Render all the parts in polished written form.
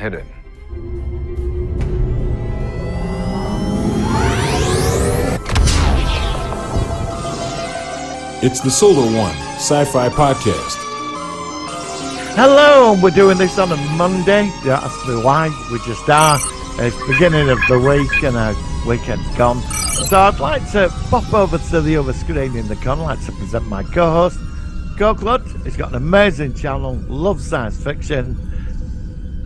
hidden. It's the Solar One Sci-Fi Podcast. Hello, and we're doing this on a Monday. That's why we just are. It's beginning of the week and our weekend's gone. So I'd like to pop over to the other screen in the corner. I'd like to present my co-host, Go-Clud. He's got an amazing channel, loves science fiction.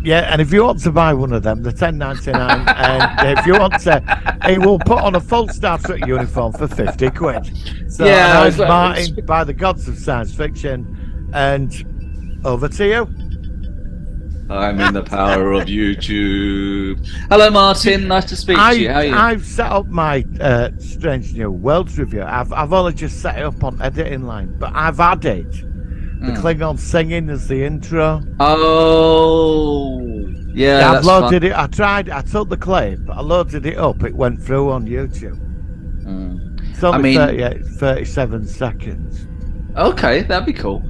Yeah, and if you want to buy one of them, they're $10.99. And if you want to, he will put on a full Star Trek uniform for 50 quid. So yeah, I was Martin by the gods of science fiction. And over to you. I'm in the power of YouTube. Hello, Martin. Nice to speak to you. How are you? I've set up my Strange New Worlds review. I've only just set it up on editing line, but I've added the Klingon singing as the intro. Oh, yeah. I've loaded it. I took the clip, I loaded it up. It went through on YouTube. It's only 37 seconds. Okay, that'd be cool.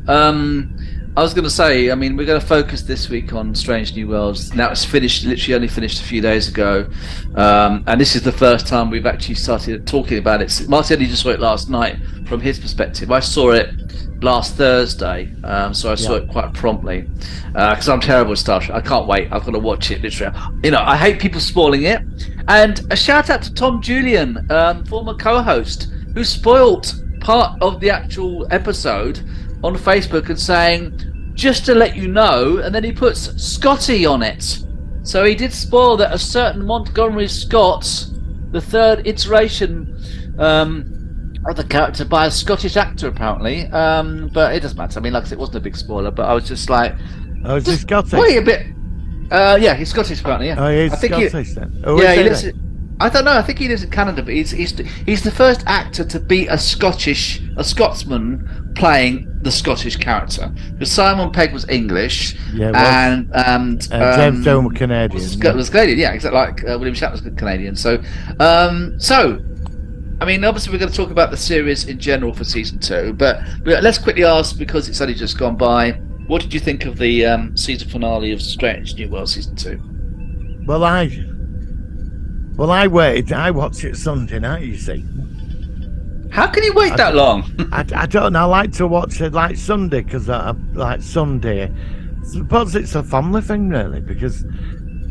I was going to say, I mean, we're going to focus this week on Strange New Worlds. Now it's finished, literally only finished a few days ago. And this is the first time we've actually started talking about it. Martin only just saw it last night from his perspective. I saw it last Thursday, so I saw it quite promptly. Because I'm terrible at Star Trek. I can't wait. I've got to watch it, literally. You know, I hate people spoiling it. And a shout out to Tom Julian, former co-host, who spoiled part of the actual episode on Facebook and saying, just to let you know, and then he puts Scotty on it. So he did spoil that a certain Montgomery Scott, the third iteration of the character by a Scottish actor apparently, but it doesn't matter. I mean, like I said, it wasn't a big spoiler, but I was just like, oh, is he Scottish? Wait a bit. Yeah, he's Scottish apparently. Yeah. Oh, he's I think Scottish then. Oh, yeah, he lives. I don't know. I think he lives in Canada, but he's the first actor to be a Scotsman playing the Scottish character. Because Simon Pegg was English, and James Stone was Canadian. Was Canadian, yeah, exactly like William Shatner was Canadian. So, I mean, obviously we're going to talk about the series in general for season 2, but let's quickly ask, because it's only just gone by, what did you think of the season finale of Strange New World season 2? Well, I waited. I watched it Sunday night, you see. How can you wait that long? I don't know. I like to watch it like Sunday because I like Sunday. I suppose it's a family thing, really, because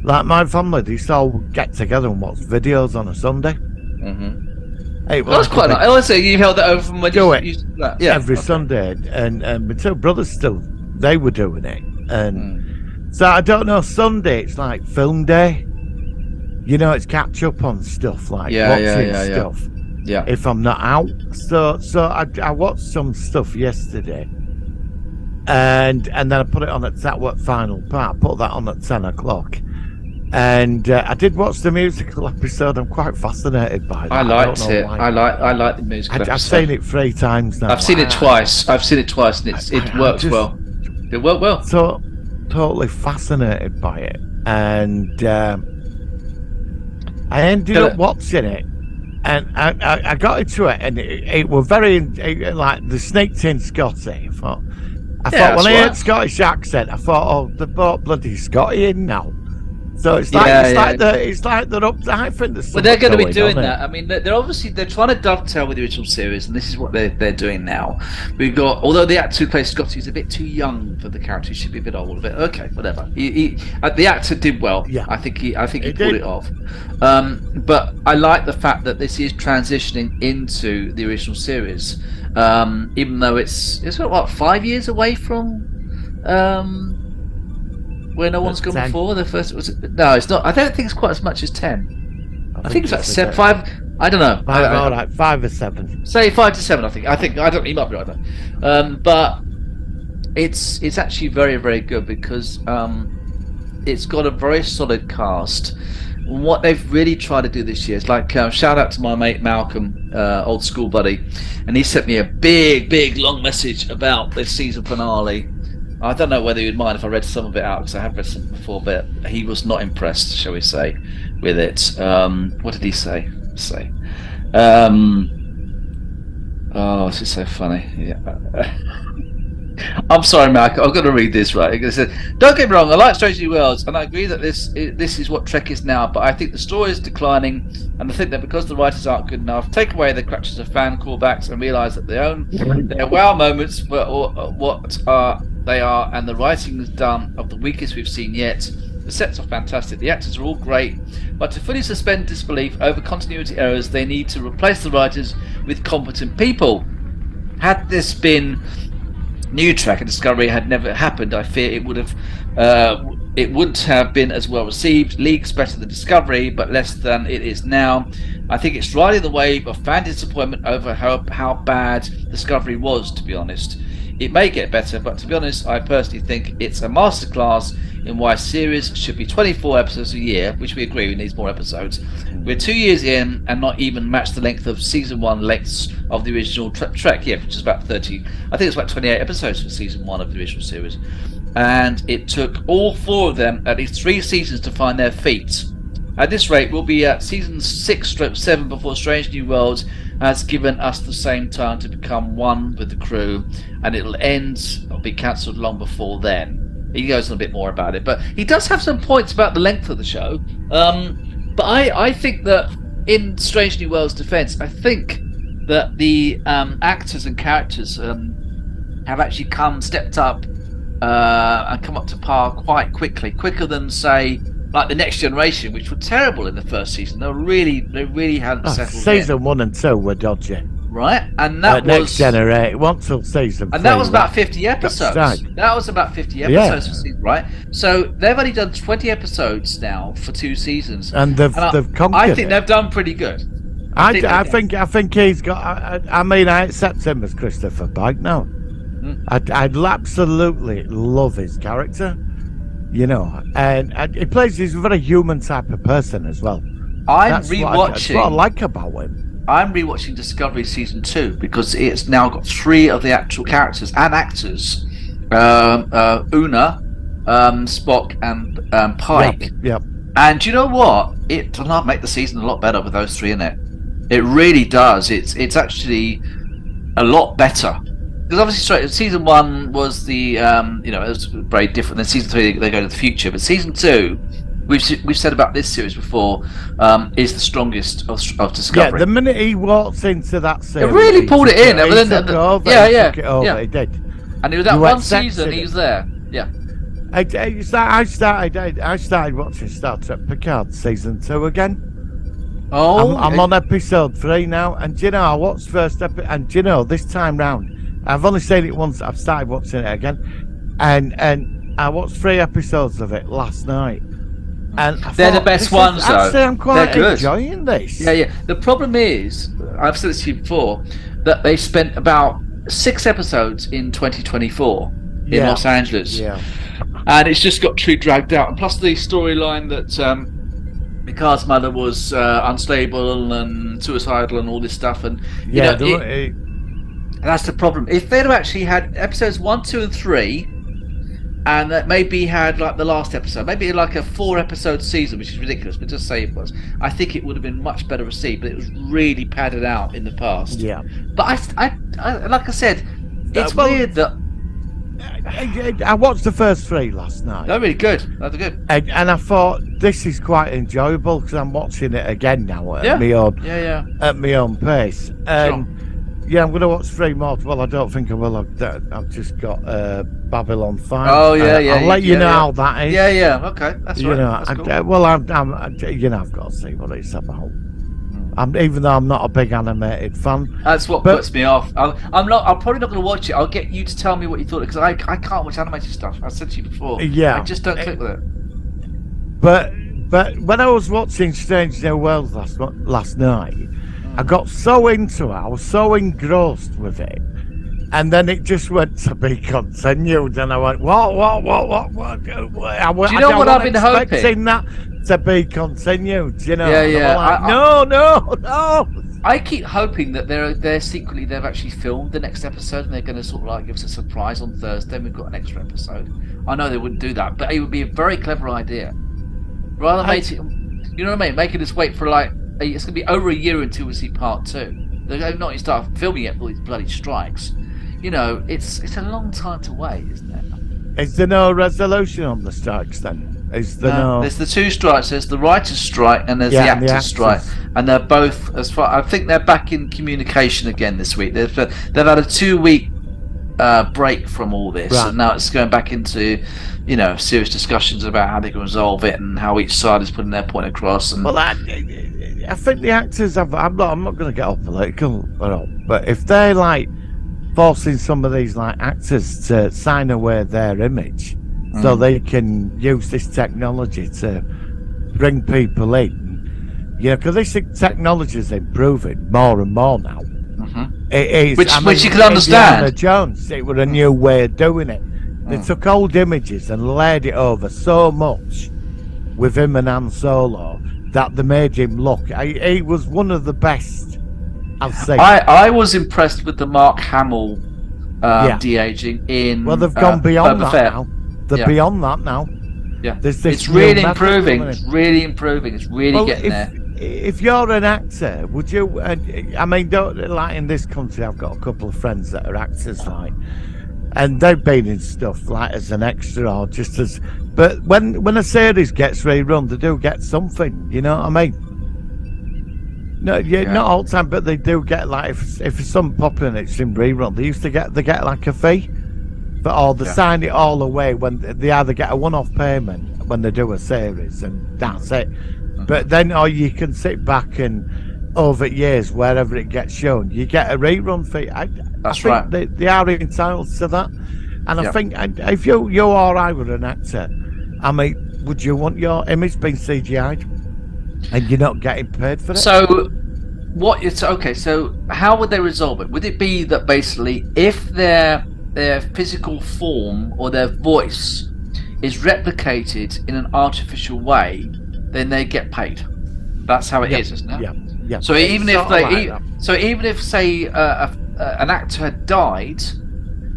like my family, they used to all get together and watch videos on a Sunday. Mm-hmm. Hey, well, that's quite nice. Honestly, you've held that over from when you used that. Yeah, every Sunday. And my two brothers still, they were doing it. And so I don't know, Sunday, it's like film day. You know, it's catch up on stuff like watching stuff. Yeah. If I'm not out, so I watched some stuff yesterday, and then I put it on at that final part. Put that on at 10 o'clock, and I did watch the musical episode. I'm quite fascinated by that. I liked it. I like the musical episode. I've seen it 3 times now. I've seen it twice. And it works well. It worked well. So totally fascinated by it, and I ended up watching it, and I got into it, and it was very like the sneaked in Scotty. I thought when I heard Scottish accent, I thought, oh, they brought bloody Scotty in now. So it's like they're up. I think there's. Well, they're going to be doing that. I mean, they're trying to dovetail with the original series, and this is what they're doing now. We've got, although the actor who plays Scotty is a bit too young for the character, he should be a bit older. But okay, whatever. The actor did well. Yeah, I think he pulled it off. But I like the fact that this is transitioning into the original series, even though it's what 5 years away from. Where no one's gone 10. Before the first no, it's not. I don't think it's quite as much as 10. I think it's like 7, 5. I don't know. 5 or 7. Say 5 to 7. I think. I don't. He might be right there. But it's actually very, very good because it's got a very solid cast. What they've really tried to do this year is like shout out to my mate Malcolm, old school buddy, and he sent me a big long message about this season finale. I don't know whether you'd mind if I read some of it out, because I have read some before, but he was not impressed, shall we say, with it. What did he say? Oh, this is so funny. Yeah. I'm sorry, Mark. I've got to read this right. It says, "Don't get me wrong. I like Strange New Worlds, and I agree that this is what Trek is now. But I think the story is declining, and I think that because the writers aren't good enough, take away the crutches of fan callbacks and realise that their wow moments were what they are, and the writing is done of the weakest we've seen yet. The sets are fantastic. The actors are all great, but to fully suspend disbelief over continuity errors, they need to replace the writers with competent people. Had this been New Trek and Discovery had never happened, I fear it wouldn't have been as well received. Leagues better than Discovery, but less than it is now. I think it's riding the wave of fan disappointment over how bad Discovery was, to be honest. It may get better, but to be honest, I personally think it's a masterclass in why a series should be 24 episodes a year, which we agree we need more episodes. We're 2 years in and not even match the length of season 1 lengths of the original Trek, which is about 30. I think it's about 28 episodes for season 1 of the original series. And it took all 4 of them at least 3 seasons to find their feet. At this rate, we'll be at season 6/7 before Strange New Worlds has given us the same time to become one with the crew, and it'll end or be cancelled long before then. He goes on a bit more about it, but he does have some points about the length of the show. But I think that in Strange New Worlds' defence, I think that the actors and characters have actually stepped up and come up to par quite quickly, quicker than, say, like the Next Generation, which were terrible in the first season. They really hadn't settled season yet. 1 and 2 were dodgy. Right, and that was Next Generation. Once till season 3, and that was about 50 episodes. That was about 50 episodes for season, right? So they've only done 20 episodes now for 2 seasons, and they've conquered I think it. they've done pretty good. I think he's got. I mean, I accept him as Christopher Pike now. I'd absolutely love his character, you know, and he plays. He's a very human type of person as well. That's what I like about him. I'm rewatching Discovery season 2 because it's now got 3 of the actual characters and actors: Una, Spock, and Pike. Yep. And do you know what? It does make the season a lot better with those 3 in it. It really does. It's actually a lot better. Because obviously, season 1 was the it was very different. Then season 3 they go to the future, but season 2, we've said about this series before, is the strongest of Discovery. Yeah, the minute he walks into that series, it really pulled it in. He took it over. He did. And it was that one season he was there. Yeah. I started watching Star Trek Picard season 2 again. Oh, I'm on episode 3 now, and do you know, I watched first episode, and do you know, this time round, I've only seen it once. I've started watching it again, and I watched 3 episodes of it last night, and they're the best ones. Actually, I'm quite enjoying this. Yeah. The problem is, I've said this to you before, that they spent about 6 episodes in 2024 in Los Angeles, and it's just got too dragged out. And plus the storyline that Picard's mother was unstable and suicidal and all this stuff, and that's the problem. If they'd have actually had episodes 1, 2, and 3, and that maybe had like the last episode, maybe like a 4-episode season, which is ridiculous, but just say it was, I think it would have been much better received. But it was really padded out in the past. Yeah. But I like I said, it's weird that I watched the first 3 last night. They're really good. They're good. And I thought this is quite enjoyable because I'm watching it again now at my own pace. Yeah, I'm going to watch 3 more. Well, I don't think I will. I've just got Babylon 5. Oh, yeah. I'll let you know how that is. Yeah. Okay, that's right. That's cool. Well, I've got to see what it's about. Even though I'm not a big animated fan. That's what puts me off. I'm probably not going to watch it. I'll get you to tell me what you thought, because I can't watch animated stuff. I said to you before. Yeah. I just don't click with it. But when I was watching Strange New Worlds last night, I got so into it. I was so engrossed with it, and then it just went to be continued, and I went, what? Do you know what I've been hoping? That to be continued, you know? Yeah. Like, no. I keep hoping that they're secretly they've actually filmed the next episode, and they're going to sort of like give us a surprise on Thursday. And we've got an extra episode. I know they wouldn't do that, but it would be a very clever idea. Rather than you know what I mean? Making us wait for it's going to be over a year until we see part 2. They've not even started filming yet for these bloody strikes. you know, it's a long time to wait, isn't it? Is there no resolution on the strikes then? Is there no? There's the two strikes. There's the writers' strike and there's the actors' strike, and they're both I think they're back in communication again this week. They've had a 2-week break from all this, and now it's going back into, you know, serious discussions about how they can resolve it and how each side is putting their point across. And well, I think the actors have. I'm not going to get all political at all, but if they're like forcing some of these like actors to sign away their image so they can use this technology to bring people in, you know, because this technology is improving more and more now. It is, which you can understand. Indiana Jones, it was a new way of doing it. They took old images and laid it over so much with him and Han Solo that they made him look. He was one of the best I've seen. I was impressed with the Mark Hamill de-aging in. Well, they've gone beyond Boba that Fett. now. They're beyond that now. Yeah, it's really improving. It's really improving. It's really getting there. If you're an actor, would you? I mean, don't, like in this country, I've got a couple of friends that are actors, like, and they've been in stuff like as an extra or just as. But when a series gets rerun, they do get something. You know what I mean? No, not all the time, but they do get like if it's something popular and it's in rerun, they get like a fee. Or they sign it all away when they either get a one-off payment when they do a series and that's it. But then, or you can sit back and over years, wherever it gets shown, you get a rerun fee. I think they are entitled to that. And I think if you're or I were an actor, I mean, would you want your image being CGI'd and you're not getting paid for it? So, so how would they resolve it? Would it be that basically if their physical form or their voice is replicated in an artificial way, then they get paid? That's how it is, isn't it? Yeah. So even if say an actor had died,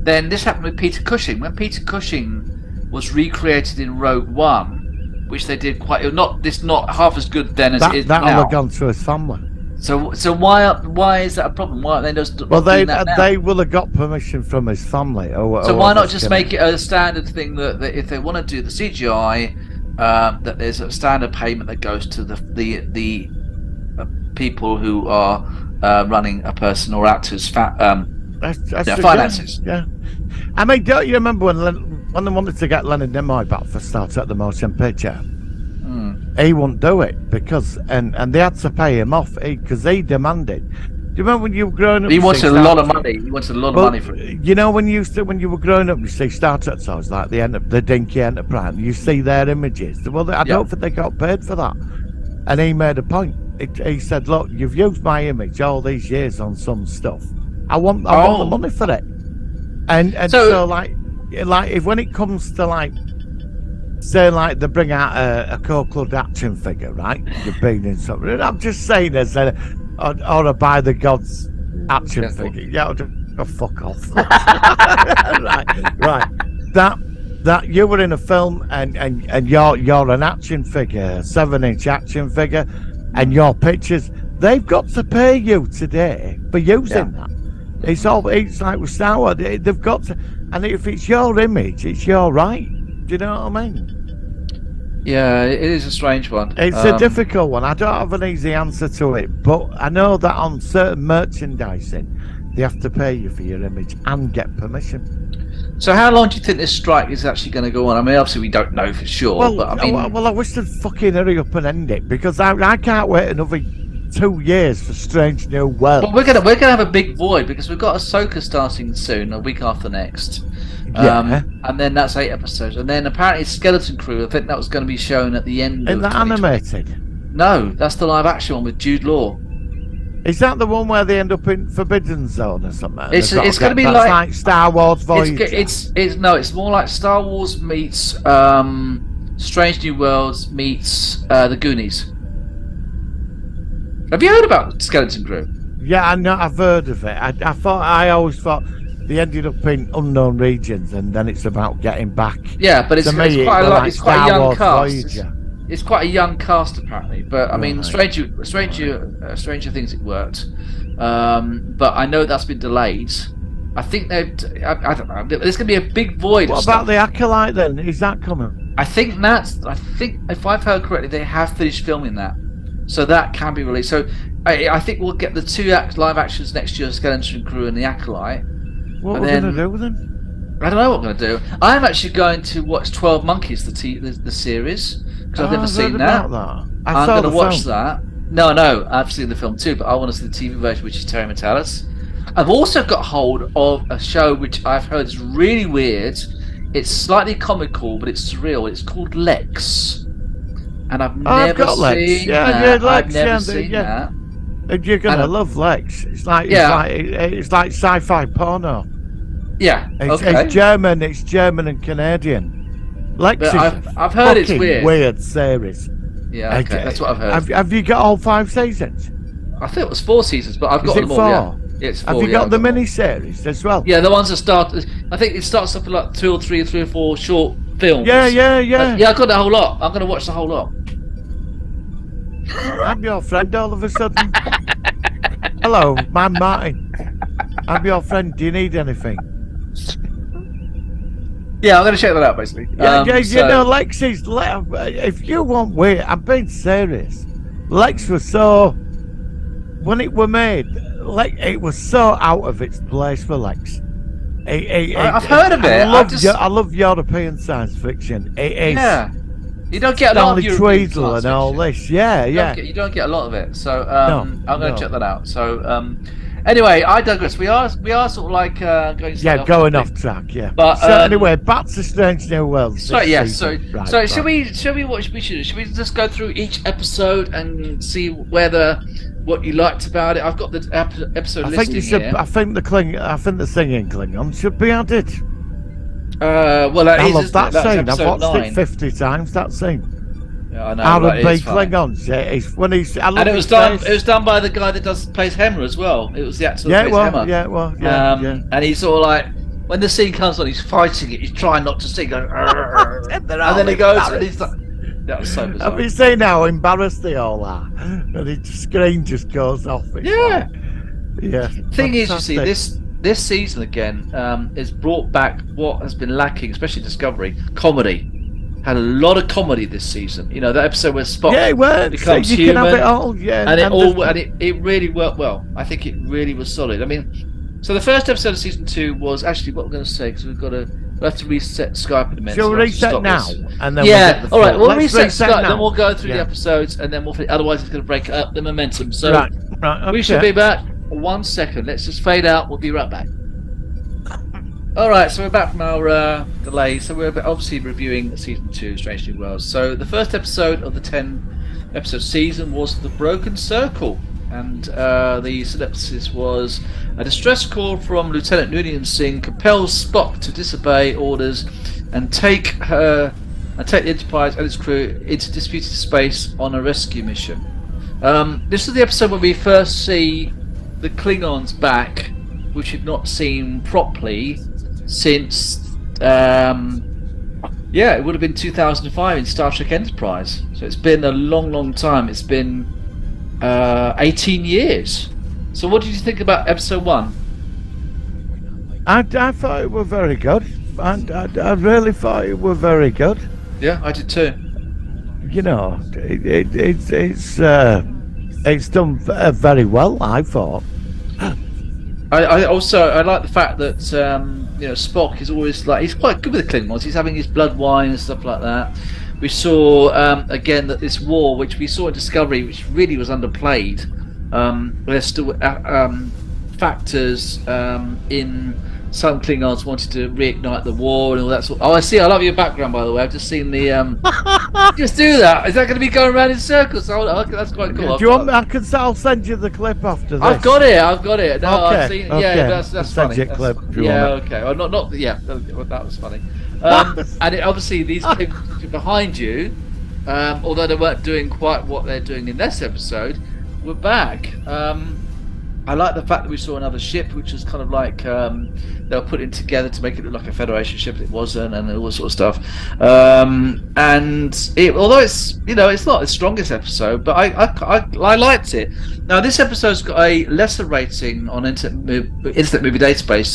then this happened with Peter Cushing. When Peter Cushing was recreated in Rogue One, which they did quite not half as good then as it is now. That'll have gone to his family. So why is that a problem? Why aren't they just they will have got permission from his family. So why not just make it a standard thing that if they want to do the CGI, that there's a standard payment that goes to the people who are running a person or actors' finances. Yeah. I mean, don't you remember when they wanted to get Leonard Nimoy back for Star Trek: The Motion Picture? He wouldn't do it because and they had to pay him off because he demanded. Do you remember when you were growing up? He wanted a lot of money. He wanted a lot of money for it. You know, when you were growing up, you see Star Trek stars like the Dinky Enterprise. You see their images. Well, I don't think they got paid for that. And he made a point. He said, "Look, you've used my image all these years on some stuff. I want the money for it." And so like if when it comes to like. Say like they bring out a cold-blooded action figure, right? You've been in something. I'm just saying as or a by the gods action figure. Yeah, fuck off. right. That you were in a film and you're an action figure, 7-inch action figure, and your pictures. They've got to pay you today for using that. It's like with Star Wars. They've got to, and if it's your image, it's your right. Do you know what I mean? Yeah, it is a strange one. It's a difficult one. I don't have an easy answer to it, but I know that on certain merchandising, they have to pay you for your image and get permission. So how long do you think this strike is actually going to go on? I mean, obviously we don't know for sure, but I mean... I wish they'd fucking hurry up and end it, because I can't wait another 2 years for Strange New Worlds. Well, we're gonna have a big void, because we've got Ahsoka starting soon, a week after next. And then that's 8 episodes, and then apparently Skeleton Crew. I think that was going to be shown at the end. Isn't that animated? No, that's the live action one with Jude Law. Is that the one where they end up in Forbidden Zone or something? It's going to be like Star Wars Voyager. It's more like Star Wars meets Strange New Worlds meets the Goonies. Have you heard about Skeleton Crew? Yeah, I know. I've heard of it. I always thought they ended up in unknown regions, and then it's about getting back. Yeah, but it's quite a young cast. It's quite a young cast apparently, but I mean, Stranger Things it worked, but I know that's been delayed I think I don't know. There's going to be a big void. What about the Acolyte then? Is that coming? I think if I've heard correctly, they have finished filming that, so that can be released. So I think we'll get the two live actions next year: Skeleton Crew and the Acolyte. What are we going to do with them? I don't know what we're going to do. I'm actually going to watch 12 Monkeys, the series, because I've never seen that. I'm going to watch that. No, I've seen the film too, but I want to see the TV version, which is Terry Metalis. I've also got hold of a show which I've heard is really weird. It's slightly comical, but it's surreal. It's called Lex, and I've never seen that. I've never seen that. And you're gonna love Lex. It's like sci-fi porno. Yeah, it's German. It's German and Canadian. Lex is I've heard it's weird series. Yeah, okay, that's what I've heard. Have you got all 5 seasons? I think it was 4 seasons, but I've got them all. Yeah. Yeah, it's 4, have you got the mini-series as well? Yeah, the ones that start. I think it starts off with like 2 or 3 or 4 short films. Yeah. Yeah, I got the whole lot. I'm going to watch the whole lot. I'm your friend all of a sudden. Hello, I'm Martin. I'm your friend. Do you need anything? Yeah, I'm going to check that out, basically. You know, Lex is... If you want weird... I'm being serious. Lex was so... When it were made, it was so out of its place for Lex. I've heard of it. I love European science fiction. Yeah. You don't get a lot of European science and all fiction. this. Yeah. You don't get a lot of it. So I'm going to check that out. So anyway, I digress. We are sort of like going off track. Yeah. But so anyway, back to Strange New Worlds. So should we should we just go through each episode and see what you liked about it? I've got the episode listing here. I think the singing Klingon should be added. Well, I love that scene. I've watched it 50 times. That scene. Yeah, I know. R&B Klingons. Yeah, and it was done by the guy that plays Hemmer as well. It was the actor that plays Hemmer. Yeah. And he's sort of like, when the scene comes on, he's fighting it. He's trying not to sing, going, and then he goes, and he's like, that was so bizarre. Have you seen how embarrassed they all are? And the screen just goes off. Yeah. Thing is, you see, this this season again has brought back what has been lacking, especially Discovery, comedy. Had a lot of comedy this season. You know, that episode where Spock becomes human. Can have it all, and it really worked well. I think it really was solid. I mean, so the first episode of season 2 was actually what we're going to say, because we'll have to reset Skype in a minute. Shall we reset now? And then all right. We'll reset Skype, then we'll go through the episodes, and then otherwise it's going to break up the momentum. So okay. We should be back. 1 second. Let's just fade out. We'll be right back. All right, so we're back from our delay. So we're obviously reviewing season 2, Strange New Worlds. So the first episode of the 10-episode season was The Broken Circle, and the synopsis was: a distress call from Lieutenant Noonien Singh compels Spock to disobey orders and take the Enterprise and its crew into disputed space on a rescue mission. This is the episode where we first see the Klingons back, which we've not seen properly since it would have been 2005 in Star Trek Enterprise. So it's been a long time. It's been 18 years. So what did you think about episode 1? I thought it was very good. I really thought it was very good. Yeah, I did too. You know, it's done very well, I thought. I like the fact that Spock is always like, he's quite good with the Klingons. He's having his blood wine and stuff like that. We saw again that this war, which we saw in Discovery, which really was underplayed. There's still factors in some Klingons wanted to reignite the war and all that sort. Oh, I see. I love your background, by the way. I've just seen the. Just do that. Is that going to be going around in circles? Okay, that's quite cool. Do you want me? I'll send you the clip after this. I've got it. No, okay. I've seen. Okay. Yeah, that's funny. Send you a clip. Okay. Well, not. Yeah, that was funny. And obviously these clips behind you, although they weren't doing quite what they're doing in this episode, were back. I like the fact that we saw another ship, which was kind of like they were putting together to make it look like a Federation ship, but it wasn't, and all this sort of stuff. Although it's it's not the strongest episode, but I liked it. Now this episode's got a lesser rating on Internet Movie Database.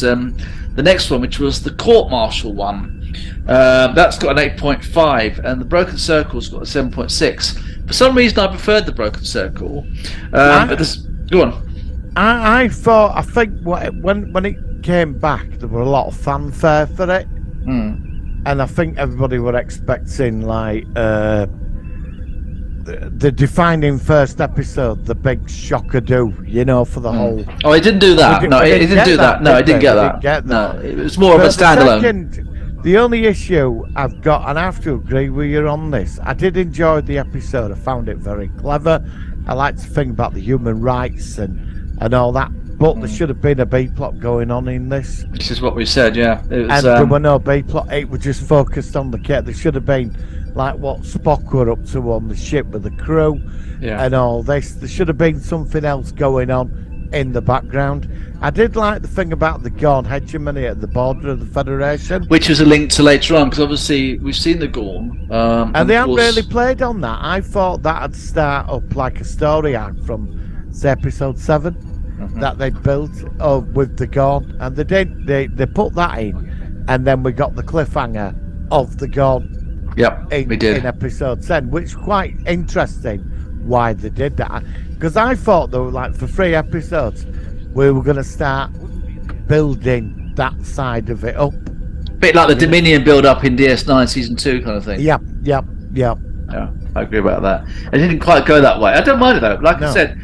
The next one, which was the Court Martial one, that's got an 8.5, and the Broken Circle's got a 7.6. For some reason, I preferred the Broken Circle. But this, go on. I think when it came back, there were a lot of fanfare for it, and I think everybody were expecting like the defining first episode, the big shock-a-do, for the whole. Oh, it didn't do that. No, it didn't do that. No, it didn't get that. No, it was more of a standalone. The only issue I've got, and I have to agree with you on this, I did enjoy the episode. I found it very clever. I like to think about the human rights and all that, but there should have been a B plot going on in this. This is what we said, yeah. It was, and there were no B plot. It was just focused on the kit. There should have been like what Spock were up to on the ship with the crew, and all this. There should have been something else going on in the background. I did like the thing about the Gorn hegemony at the border of the Federation, which was a link to later on, because obviously we've seen the Gorn, and they haven't really played on that. I thought that'd start up like a story arc from say episode 7 that they built with the Gorn, and they did. They put that in, and then we got the cliffhanger of the Gorn. Yep, we did in episode 10, which is quite interesting why they did that. Because I thought though, like for 3 episodes, we were going to start building that side of it up. Bit like the Dominion build-up in DS9 season 2 kind of thing. Yep. Yeah, I agree about that. It didn't quite go that way. I don't mind it though. Like I said,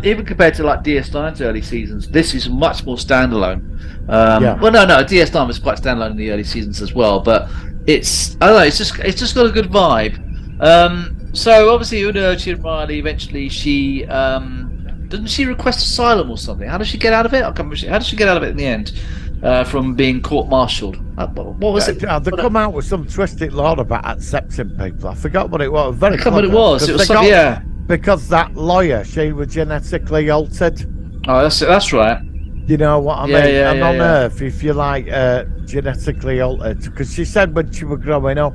even compared to like DS9's early seasons, this is much more standalone. Well, no, DS9 was quite standalone in the early seasons as well, but I don't know. It's just got a good vibe. So obviously, Unuchi and Riley eventually she doesn't she request asylum or something? How does she get out of it? How does she get out of it in the end? From being court-martialed. What was it? They come out with some twisted law about accepting people. I forgot what it was. Very clever. What it was. It was something, because that lawyer, she was genetically altered. Oh, that's right. You know what I mean? And on Earth, if you like genetically altered, because she said when she was growing up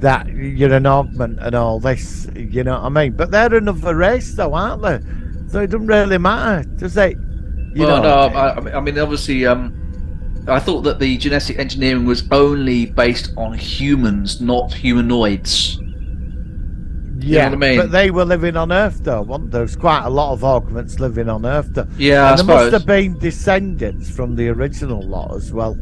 that you're an augment and all this, you know what I mean? But they're another race though, aren't they? So it doesn't really matter, does it? I mean, obviously, I thought that the genetic engineering was only based on humans, not humanoids. You know what I mean? But they were living on Earth, though, weren't there? There's quite a lot of augments living on Earth, though. Yeah, and there must have been descendants from the original lot as well.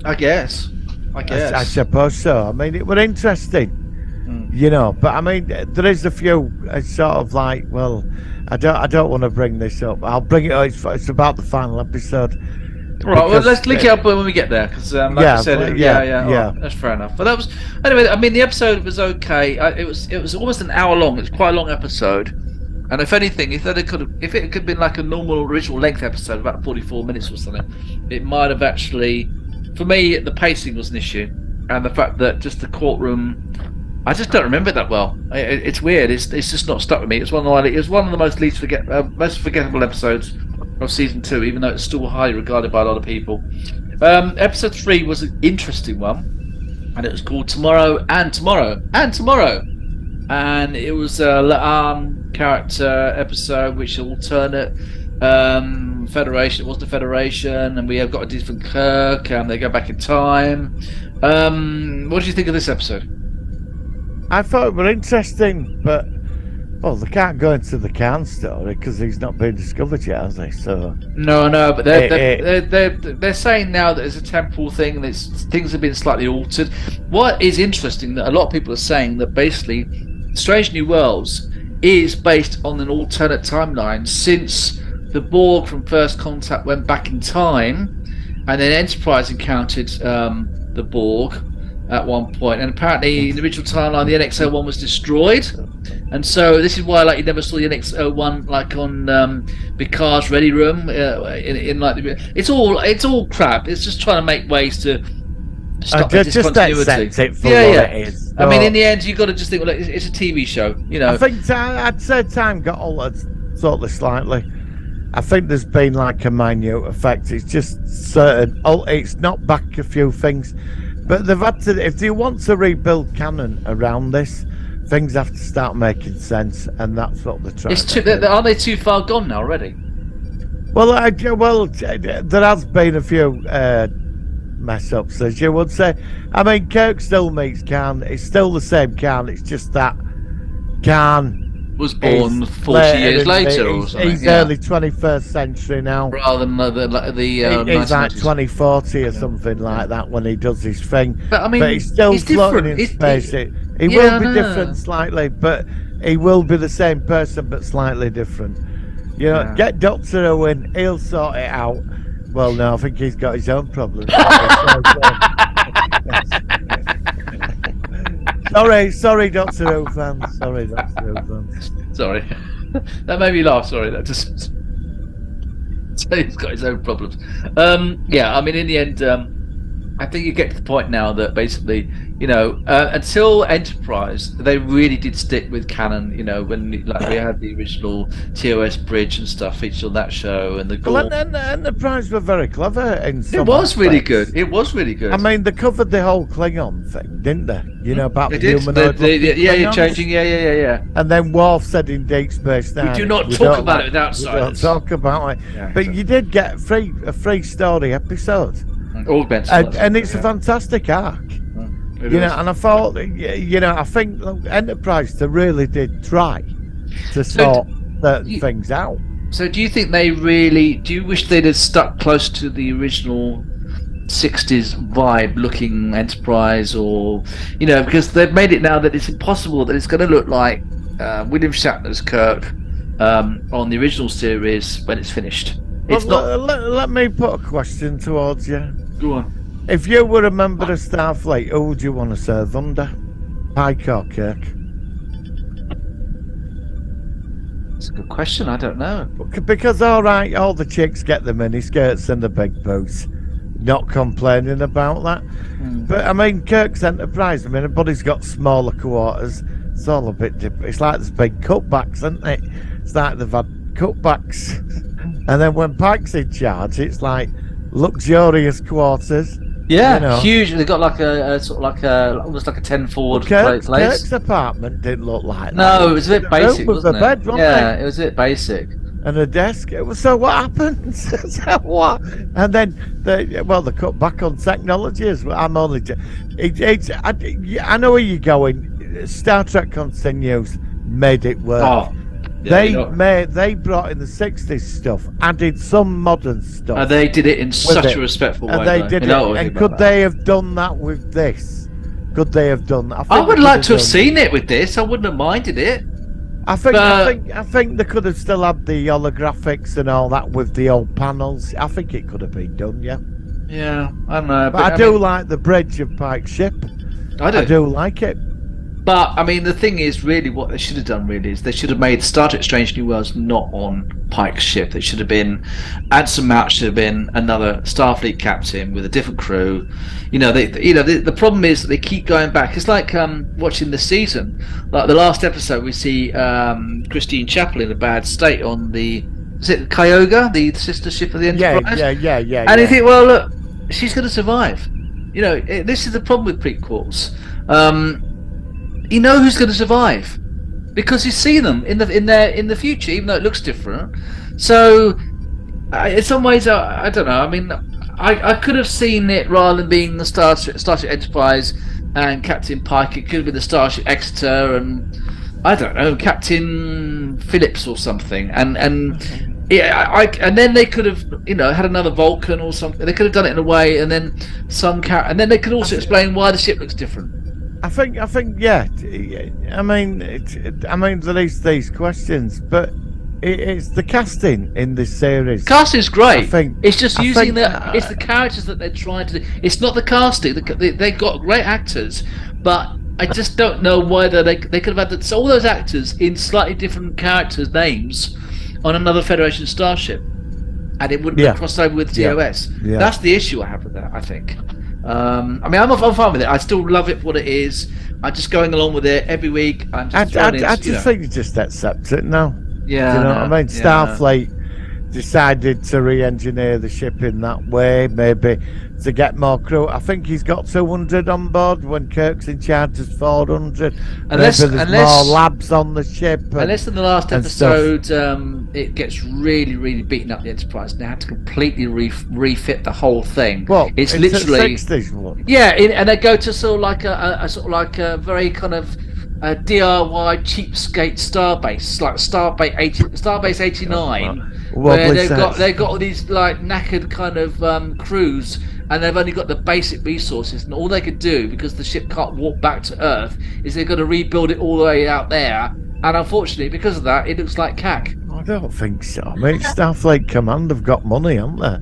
I guess. I suppose so. I mean, it was interesting, you know. But I mean, there is a few sort of like, well, I don't want to bring this up. I'll bring it up. It's about the final episode. Right, well, let's link it up when we get there, because like I said, that's fair enough. But that was anyway. I mean, the episode was okay. It was almost an hour long. It's quite a long episode, and if anything, if it could have been like a normal original length episode, about 44 minutes or something, it might have actually, for me, the pacing was an issue, and the fact that just the courtroom, I just don't remember it that well. It's weird. It's just not stuck with me. It was one of the most most forgettable episodes of season 2, even though it's still highly regarded by a lot of people. Episode 3 was an interesting one, and it was called Tomorrow and Tomorrow and Tomorrow, and it was a La'an character episode, which alternate Federation. It wasn't a Federation, and we have got a different Kirk, and they go back in time. What did you think of this episode? I thought it was interesting, but well, they can't go into the Khan story because he's not been discovered yet, has he? So no, but they're saying now that it's a temporal thing, and things have been slightly altered. What is interesting that a lot of people are saying that basically, Strange New Worlds is based on an alternate timeline, since the Borg from First Contact went back in time, and then Enterprise encountered the Borg at one point, and apparently in the original timeline the NX-01 was destroyed, and so this is why like you never saw the NX-01 like on Picard's ready room in like it's all crap. It's just trying to make ways to stop the discontinuity. Just accept it for what it is. I mean, in the end, you've got to just think, well, it's a TV show, you know. I think I'd say time got altered sort of slightly. I think there's been like a minute effect. It's just certain. Oh, it's knocked back a few things, but they've had to. If they want to rebuild canon around this, things have to start making sense, and that's what they're trying. It's are they too far gone now already? Well, there has been a few mess ups, as you would say. I mean, Kirk still meets Khan. It's still the same Khan. It's just that Khan was born 40 years later or something. He's early 21st century now. Rather than he's like 2040 or something like that when he does his thing. But I mean, he's still floating in space. He will be different slightly, but he will be the same person but slightly different. You know, get Dr. Owen, he'll sort it out. Well, no, I think he's got his own problems. Sorry, Doctor Who fans. Sorry, Doctor Who fans. Sorry, that made me laugh. Sorry, that just. So he's got his own problems. Yeah, I mean, in the end, I think you get to the point now that basically, you know, until Enterprise, they really did stick with canon. You know, when like we had the original TOS bridge and stuff featured on that show, and the Enterprise were very clever in some It was aspects. Really good. It was really good. I mean, they covered the whole Klingon thing, didn't they? You know, about they the did. humanoid. You're changing. Yeah. And then Worf said in Deep Space Nine, we do not talk about it without we silence. don't talk about it. Yeah, but you did get a free story episode. And it's a fantastic arc. You know, and I thought, you know, I think Enterprise, they really did try to sort certain things out. So do you think they really, do you wish they'd have stuck close to the original 60s vibe looking Enterprise, or, you know, because they've made it now that it's impossible that it's going to look like William Shatner's Kirk on the original series when it's finished. It's let me put a question towards you. Go on. If you were a member of Starfleet, who would you want to serve under? Pike or Kirk? That's a good question. I don't know. Because, all right, all the chicks get the miniskirts and the big boots. Not complaining about that. But, I mean, Kirk's Enterprise, I mean, everybody's got smaller quarters. It's all a bit different. It's like there's big cutbacks, isn't it? It's like they've had cutbacks. And then when Pike's in charge, it's like luxurious quarters. Yeah, you know. Huge. They got like a sort of like almost like a 10 forward place. Kirk's apartment didn't look like that. No, it was a bit basic, wasn't it? Bed, wasn't yeah, it was a bit basic. And a desk. So what happened? So what? And then they cut back on technology as well. I'm only. I know where you're going. Star Trek Continues made it work. Oh. Yeah, they brought in the 60s stuff, added some modern stuff. And they did it in such a respectful way. And they did it. And could they have done that with this? Could they have done that? I would like to have seen it with this. I wouldn't have minded it. I think they could have still had the holographics and all that with the old panels. I think it could have been done, yeah. Yeah, I don't know. But I do like the bridge of Pike's ship. I do like it. But, I mean, the thing is, really, what they should have done, really, is they should have made Star Trek Strange New Worlds not on Pike's ship. They should have been, Anson Mount should have been another Starfleet captain with a different crew. You know, the problem is that they keep going back. It's like watching the season. Like the last episode, we see Christine Chapel in a bad state on the, is it Kyoga, the sister ship of the Enterprise? Yeah. And you think, well, look, she's going to survive. You know, this is the problem with prequels. You know who's going to survive because you see them in the future, even though it looks different. So, in some ways, I don't know. I mean, I could have seen it rather than being the Starship Enterprise and Captain Pike. It could have been the Starship Exeter and I don't know, Captain Phillips or something. And yeah, and then they could have, you know, had another Vulcan or something. They could have done it in a way, and then and then they could also explain why the ship looks different. I think, yeah. I mean, there is these questions, but it's the casting in this series. Casting's great. It's just it's the characters that they're trying to do. It's not the casting. They've got great actors, but I just don't know whether they could have had all those actors in slightly different characters' names on another Federation starship, and it wouldn't have crossed over with TOS. Yeah. That's the issue I have with that, I think. I mean, I'm fine with it. I still love it for what it is. I'm just going along with it every week. I just think you just accept it now. Yeah, you know what I mean? decided to re-engineer the ship in that way, maybe to get more crew. I think he's got 200 on board when Kirk's in charge of 400. Unless more labs on the ship. Unless in the last episode it gets really, really beaten up the Enterprise and they had to completely refit the whole thing. Well, it's literally 60s one. Yeah, and they go to sort of like a very kind of DIY cheapskate starbase, like Starbase 89. Where they've got all these like knackered kind of crews, and they've only got the basic resources, and all they could do, because the ship can't walk back to Earth, is they've got to rebuild it all the way out there. And unfortunately, because of that, it looks like cack. I don't think so. I mean, Starfleet Command have got money, haven't they?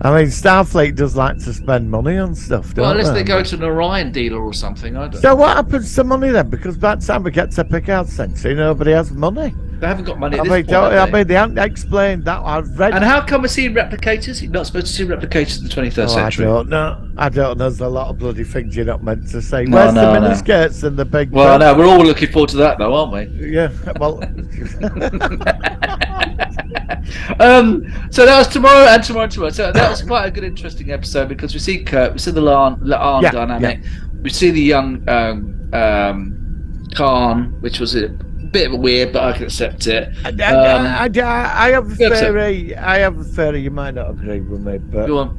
I mean, Starfleet does like to spend money on stuff, don't unless they go to an Orion dealer or something. I don't So what happens to money then? Because by the time we get to Picard Century, nobody has money. They haven't got money at I this point, they haven't explained that. I've read. And how come we're seeing replicators? You're not supposed to see replicators in the 23rd century. I don't know. There's a lot of bloody things you're not meant to say. Where's the miniskirts and the big... Well, no, we're all looking forward to that, though, aren't we? Yeah, well... So that was tomorrow and tomorrow. So that was quite a good, interesting episode, because we see Kirk, we see the La'an dynamic, we see the young Khan, which was a bit of a weird, but I can accept it. I have a theory. I have a theory. You might not agree with me, but go on.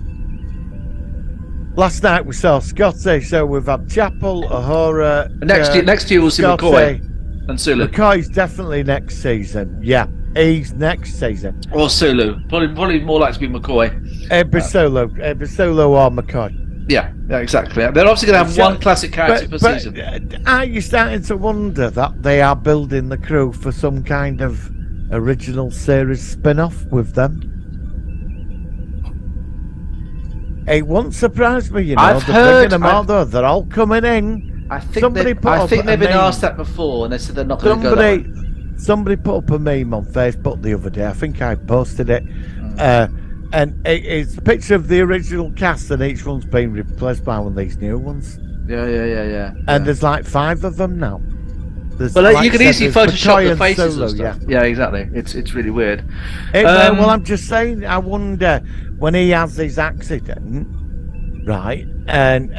Last night we saw Scotty, so we've had Chapel, Uhura. Next year we'll see McCoy and Sulu. McCoy's definitely next season. Yeah, he's next season. Or Sulu. Probably more likely to be McCoy. It'd be Sulu or McCoy. Yeah, exactly. They're obviously going to have one classic character per season. Are you starting to wonder that they are building the crew for some kind of original series spin-off with them? It won't surprise me, you know. They're all coming in. I think they've been asked that before, and they said they're not going to go that way. Somebody put up a meme on Facebook the other day. I think I posted it. And it's a picture of the original cast, and each one's been replaced by one of these new ones. Yeah. And there's like 5 of them now. You can easily Photoshop the faces and stuff. Yeah, exactly. It's really weird. Well, I'm just saying, I wonder when he has his accident, right, and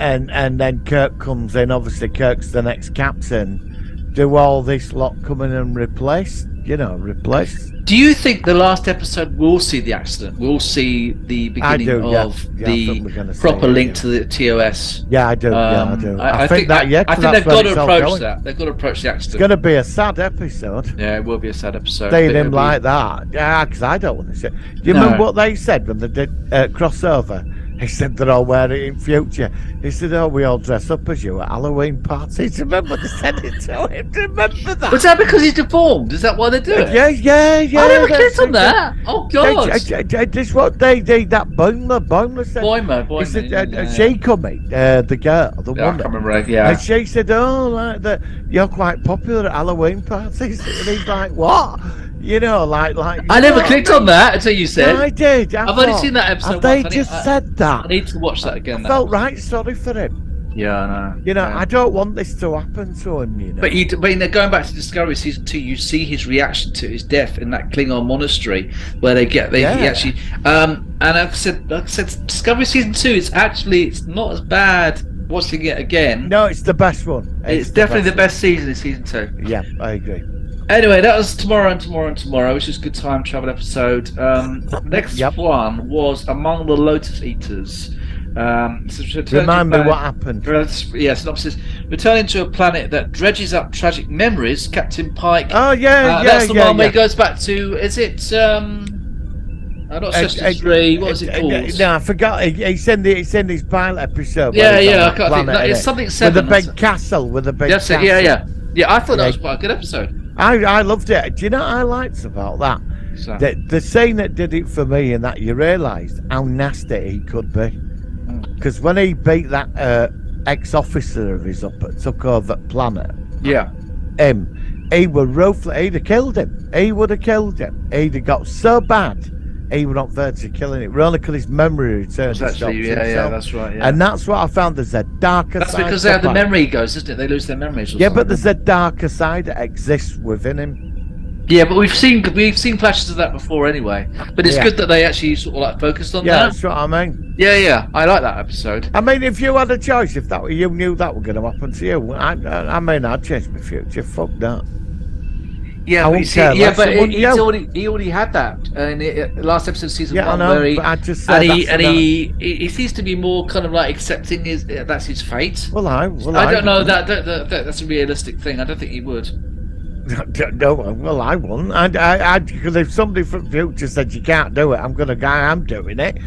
then Kirk comes in. Obviously, Kirk's the next captain. Do all this lot come in and replace? Do you think the last episode will see the accident? We'll see the beginning of the proper link to the TOS. Yeah, I do. I do. I think they've got to approach that. They've got to approach the accident. It's going to be a sad episode. Yeah, it will be a sad episode. Seeing him like that. Yeah, because I don't want to see it. Do you remember what they said when they did crossover? He said they're all wearing it in future. He said, we all dress up as you at Halloween parties. Remember they said it to him? Remember that? Was that because he's deformed? Is that why they do it? Yeah. I never clicked on that. Oh, God. This is what they did, that Boimler said. Boimler. He said, she coming, the girl, the woman. I can't remember, yeah. And she said, you're quite popular at Halloween parties. And he's like, what? I never clicked on that until you said. No, I did. I've only seen that episode. They just said that. I need to watch that again. I felt right sorry for him. Yeah, I know. I don't want this to happen to him. But going back to Discovery season 2, you see his reaction to his death in that Klingon monastery, where he actually. And I've said Discovery season 2. It's not as bad watching it again. No, it's the best one. It's definitely the best season in season 2. Yeah, I agree. Anyway, that was tomorrow, which is a good time travel episode. Next one was Among the Lotus Eaters. Remind me what happened. Synopsis. Returning to a planet that dredges up tragic memories, Captain Pike. Oh, that's the one where he goes back to, is it... not Session 3, what was it called? No, I forgot. He's in his pilot episode. I can't think. It's something 7. With a big castle, That's it, yeah, I thought that was quite a good episode. I loved it. Do you know what I liked about that? So. The scene that did it for me, and that you realised how nasty he could be. Because when he beat that ex-officer of his up at took over planet, he would he'd have killed him. He would have killed him. He'd have got so bad, he would not verge killing it. Only because his memory returned. Actually, that's right. Yeah. And that's what I found. There's a darker side. That's because they have the memory goes, isn't it? They lose their memories. But there's a darker side that exists within him. Yeah, but we've seen flashes of that before anyway. But it's good that they actually sort of like focused on that. Yeah, that's what I mean. Yeah, I like that episode. I mean, if you had a choice, if you knew that was going to happen to you, I mean, I'd change my future. Fuck that. Yeah, but he already had that in the last episode of season 1. I know, where but I just said he seems to be more kind of like accepting that's his fate. I don't know that's a realistic thing. I don't think he would. No, well, I wouldn't. Because if somebody from the future said you can't do it, I'm doing it.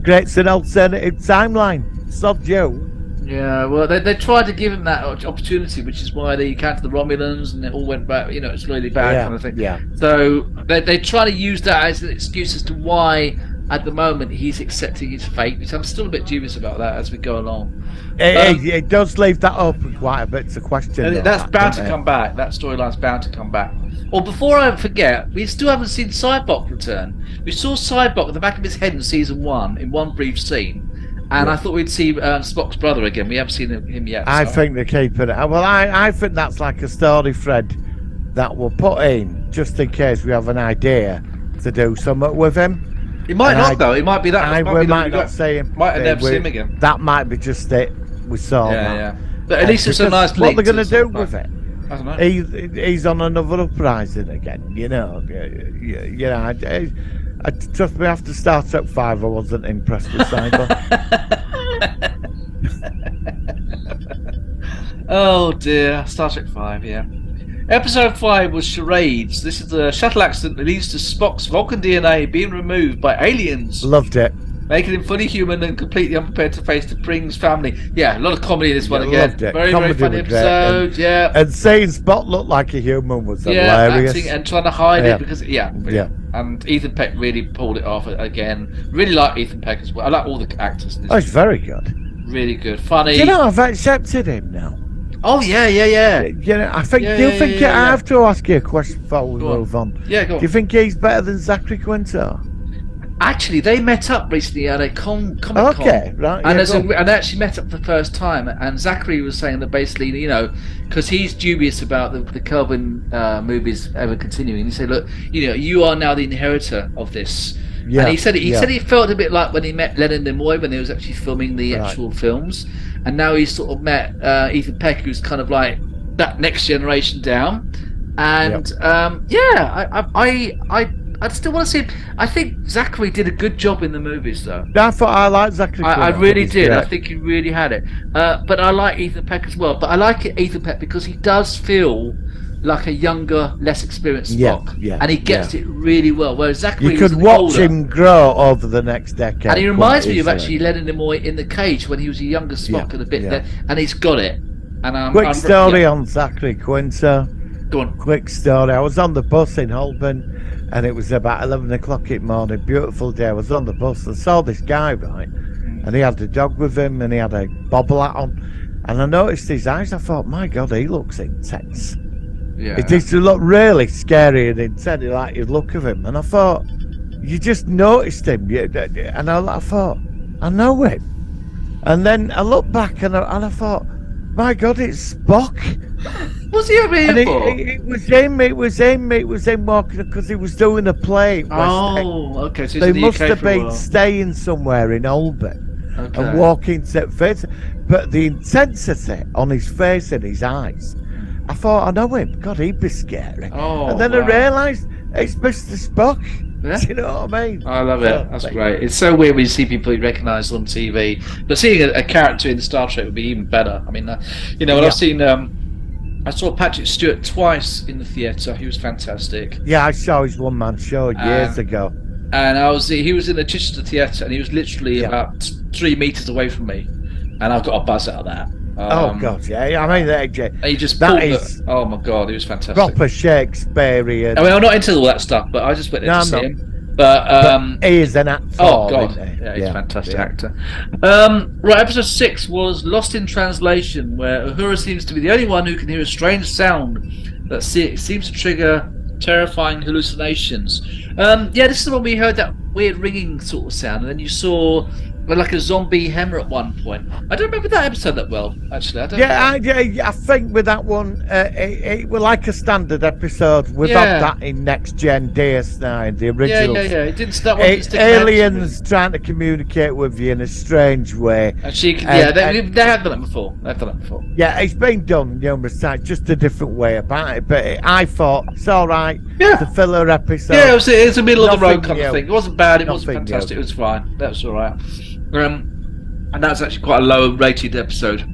Creates an alternative timeline. Sod you. Yeah, well, they tried to give him that opportunity, which is why they counted the Romulans and it all went back. You know, it's really bad kind of thing. Yeah. So they try to use that as an excuse as to why, at the moment, he's accepting his fate. Which I'm still a bit dubious about that as we go along. It does leave that open quite a bit. It's a question. And that's bound to come back. That storyline's bound to come back. Well, before I forget, we still haven't seen Cybok return. We saw Cybok at the back of his head in season 1 in one brief scene. And I thought we'd see Spock's brother again. We haven't seen him yet. I think they're keeping it. Well, I think that's like a story thread that we'll put in just in case we have an idea to do something with him. It might not, though. It might be that. We might not see him. Might never see him again. That might be just it. We saw that. Yeah. But at least it's a nice link. What they're going to do with it? I don't know. He's on another uprising again. You know. I trust me, after Star Trek 5, I wasn't impressed with Cyber. Oh dear, Star Trek 5, yeah. Episode 5 was Charades. This is the shuttle accident that leads to Spock's Vulcan DNA being removed by aliens. Loved it. Making him fully human and completely unprepared to face the Pring's family. Yeah, a lot of comedy in this one again. Loved it. Very funny episode, And seeing Spock look like a human was hilarious. Acting and trying to hide it because, And Ethan Peck really pulled it off again. Really like Ethan Peck as well. I like all the actors in this. Oh, he's very good. Really good. Funny. Do you know, I've accepted him now. Oh, yeah. You know, I think, do you think I have to ask you a question before we move on? Yeah, go on. Do you think he's better than Zachary Quinto? Actually, they met up recently at a Comic-Con. Okay, right. And they actually met up for the first time. And Zachary was saying that basically, you know, because he's dubious about the Kelvin movies ever continuing. He said, look, you know, you are now the inheritor of this. Yeah, and he said he felt a bit like when he met Leonard Nimoy when he was actually filming the actual films. And now he's sort of met Ethan Peck, who's kind of like that next generation down. And I still want to see him. I think Zachary did a good job in the movies, though. I thought I liked Zachary. I really did. I think he really had it. But I like Ethan Peck as well. But I like Ethan Peck because he does feel like a younger, less experienced Spock. And he gets it really well. Whereas Zachary, you could watch him grow over the next decade. And he reminds me of actually Leonard Nimoy in The Cage when he was a younger Spock and a bit there. And he's got it. And quick story on Zachary Quinto. Go on. Quick story. I was on the bus in Holborn. And it was about 11 o'clock in the morning, beautiful day. I was on the bus and saw this guy, right? And he had a dog with him and he had a bobble hat on. And I noticed his eyes. I thought, my God, he looks intense. Yeah. It used to look really scary and intense, like the look of him. And I thought, you just noticed him. And I thought, I know him. And then I looked back and I thought, my God, it's Spock. What's he over here for? It was him walking because he was doing a play. Okay. So they must have been staying somewhere in Holborn and walking to face. But the intensity on his face and his eyes, I thought, I know him. God, he'd be scary. And then I realised it's Mr. Spock. Yeah. Do you know what I mean? I love it. That's great. It's so weird when you see people you recognise on TV, but seeing a character in Star Trek would be even better. I mean, you know, when I've seen, I saw Patrick Stewart twice in the theatre. He was fantastic. Yeah, I saw his one-man show years ago. And he was in the Chichester Theatre, and he was literally about 3 metres away from me, and I got a buzz out of that. Oh God, yeah! I mean, he just pulled it. Oh my God, he was fantastic. Proper Shakespearean. I mean, I'm not into all that stuff, but I just went in to see him. But he is an actor. Oh God, yeah, he's a fantastic actor. Right, episode 6 was Lost in Translation, where Uhura seems to be the only one who can hear a strange sound that seems to trigger terrifying hallucinations. This is when we heard that weird ringing sort of sound, and then you saw like a zombie hammer at one point. I don't remember that episode that well, actually. I think with that one, it was like a standard episode. We've had that in Next Gen DS9, the original. Yeah. It didn't. That one stick aliens trying to communicate with you in a strange way. And she, they have done it before. Yeah, it's been done numerous times, just a different way about it. But I thought it's all right. Yeah, it's a filler episode. Yeah, it was a middle of the road kind of thing. It wasn't bad. It wasn't fantastic. New. It was fine. That was all right. And that's actually quite a low rated episode.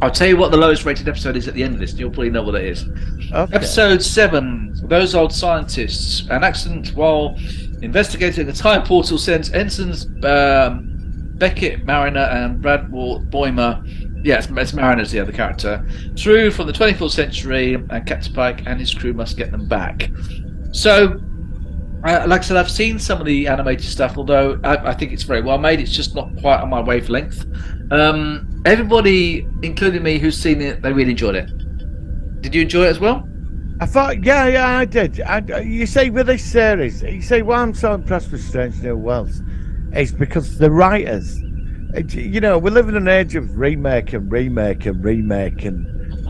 I'll tell you what the lowest rated episode is at the end of this. You'll probably know what it is. Okay. Episode 7, Those Old Scientists. An accident while investigating a time portal sends ensigns Beckett, Mariner, and Brad Boimer. Yeah, it's Mariner's the other character. Through from the 24th century, and Captain Pike and his crew must get them back. So, like I said, I've seen some of the animated stuff, although I think it's very well made. It's just not quite on my wavelength. Everybody, including me, who's seen it, they really enjoyed it. Did you enjoy it as well? I thought, yeah, I did. You see, with this series, you see, why I'm so impressed with Strange New Worlds is because the writers, you know, we live in an age of remake and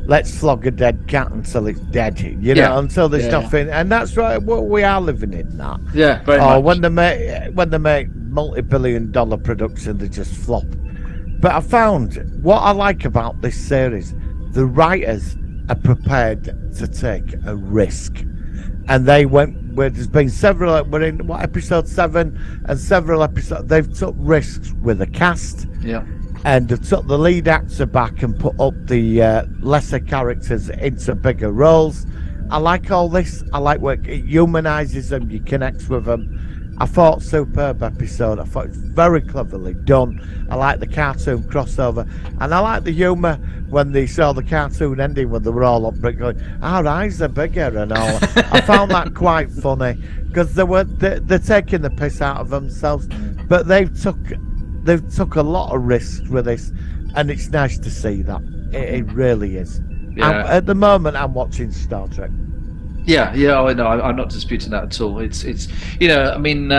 let's flog a dead cat until it's dead, you know, until there's nothing, and that's right. What we are living in that. Yeah, very much. When they make multi-billion-dollar productions, they just flop. But I found what I like about this series: the writers are prepared to take a risk, and they went. Where there's been several. We're in episode 7, and several episodes they've took risks with the cast. Yeah. And they've took the lead actor back and put up the lesser characters into bigger roles. I like all this. I like where it humanises them, you connect with them. I thought superb episode. I thought it was very cleverly done. I like the cartoon crossover, and I like the humour when they saw the cartoon ending when they were all up going, our eyes are bigger and all. I found that quite funny because they're taking the piss out of themselves, but they've took a lot of risks with this, and it's nice to see that. It really is. Yeah. At the moment, I'm watching Star Trek. Yeah, I know. I'm not disputing that at all. It's you know, I mean,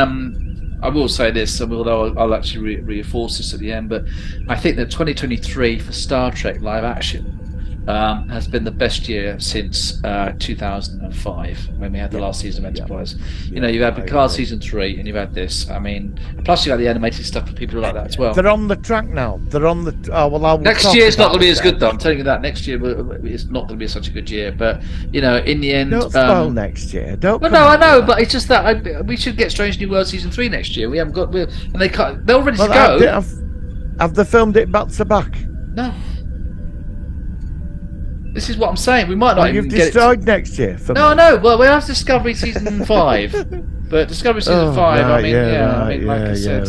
I will say this, although I'll actually reinforce this at the end, but I think that 2023 for Star Trek live action has been the best year since 2005 when we had the last season of Enterprise. You know, you've had Picard season 3, and you've had this. I mean, plus you had the animated stuff for people who like that as well. They're on the track now. They're on the. Next year's not going to be as good, though. I'm telling you that next year it's not going to be such a good year. But you know, in the end, don't spoil next year. Don't. Well, no, I know, but it's just that we should get Strange New World season 3 next year. We haven't got, and they're all ready to go. Have they filmed it back to back? No. This is what I'm saying. We might not even get it. You've destroyed next year for me. No. Well, we have Discovery season 5, but Discovery season 5. Right, I mean, like I said.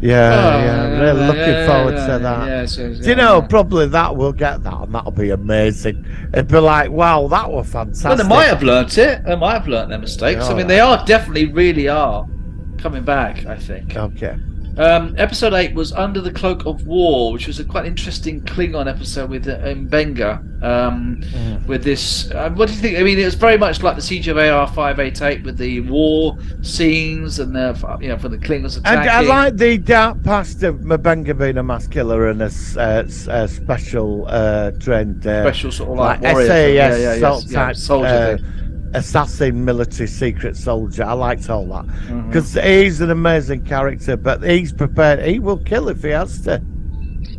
Yeah, really looking forward to that. Do you know, probably that we'll get that, and that'll be amazing. It'd be like, wow, that was fantastic. Well, they might have learnt it. They might have learnt their mistakes. I mean, they are really are coming back, I think. Okay. Episode 8 was Under the Cloak of War, which was a quite interesting Klingon episode with Mbenga. With this, what do you think? I mean, it was very much like the Siege of AR 588 with the war scenes and for the Klingons attacking. And I like the dark past of Mbenga being a mass killer and a special trained, special sort of like SAS soldier thing. Assassin, military secret soldier. I liked all that because he's an amazing character, but he's prepared. He will kill if he has to.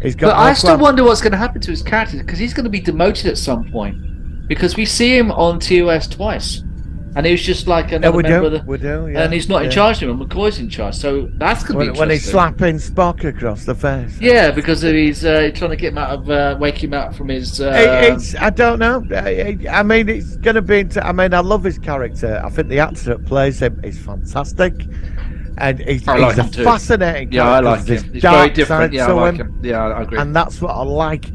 But I still wonder what's going to happen to his character, because he's going to be demoted at some point, because we see him on TOS twice. And he was just like another member of the... We do, yeah. And he's not in charge of him, McCoy's in charge. So that's going to be interesting. When he's slapping Spock across the face. Yeah, because he's trying to get him out of... wake him out from his... I don't know. I mean, it's going to be... I mean, I love his character. I think the actor that plays him is fantastic. And he's a fascinating character. Yeah, I like him. He's very different. Yeah, I like him. Yeah, I agree. And that's what I like.